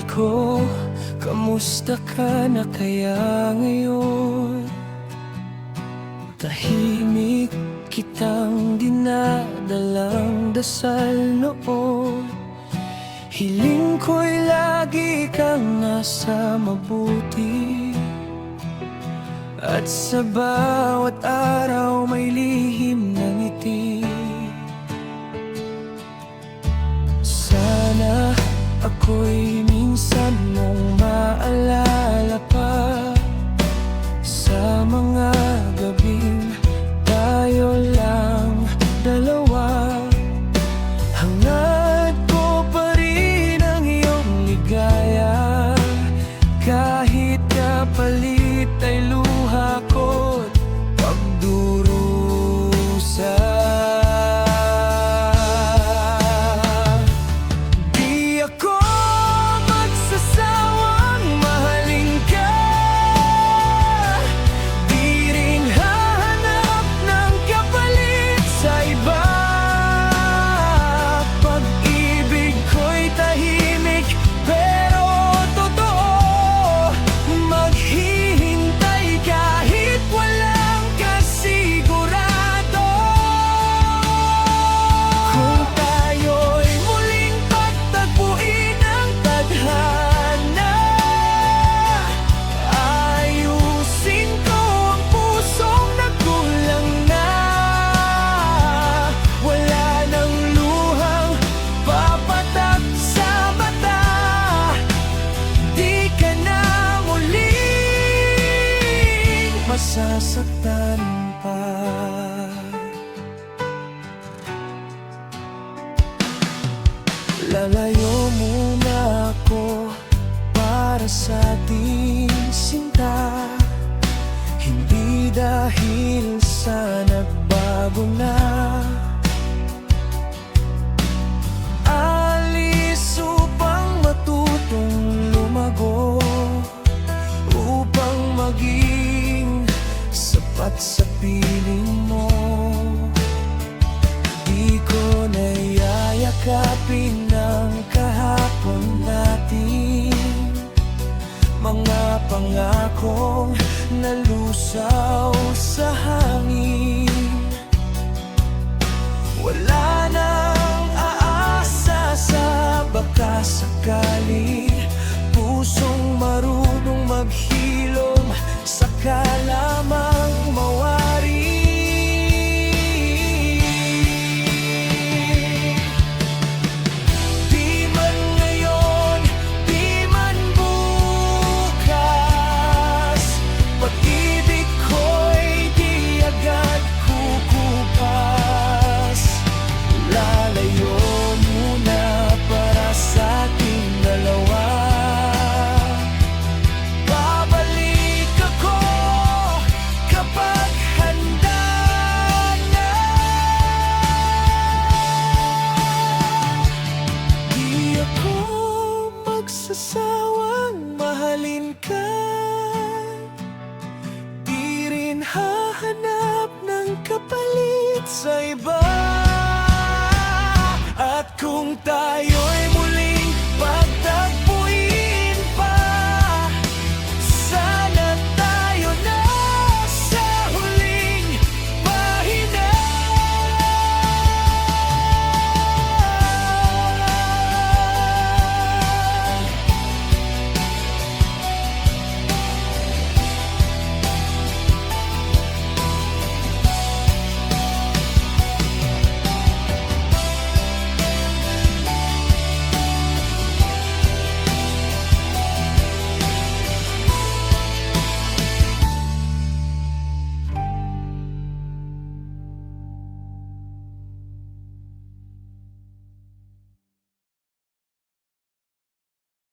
ko, kamusta ka na kaya ngayon? Tahimik kitang dinadalang dasal noon. Hiling ko'y lagi kang nasa mabuti, at sa bawat araw may lihim na ngiti. Sana ako'y minsan mong maalala pa, sa mga gabing tayo lang dalawa. Hangad ko pa rin ang iyong ligaya, kahit kapalit ay luha ko't pagdurusa. Di ako magsasawang mahalin ka, di rin hahanap ng kapalit sa iba. Pag-ibig ko'y tahimik pero totoo, maghihintay kahit walang kasigurado. Kung tayo'y muling pagtagpuin ng tadhana, ayusin ko ang pusong nagkulang na. Wala nang luhang papatak sa mata, di ka na muling masasaktan pa. Lalayo muna ako para sa ating sinta, hindi dahil sa nagbago na. Alis upang matutong lumago, upang maging sapat sa piling mo. Di ko na yayakapin ang kahapon natin, mga pangakong nalusaw sa hangin. Wala nang aasa sa baka sakali, pusong marunong maghilom saka lamang mawari. Di man ngayon, di man bukas, pag-ibig ko'y di agad kukupas. Lalayo muna para sa ating dalawa, babalik ako kapag handa na. Di ako magsasawang mahalin ka, di rin hahanap ng kapalit sa iba. At kung tayo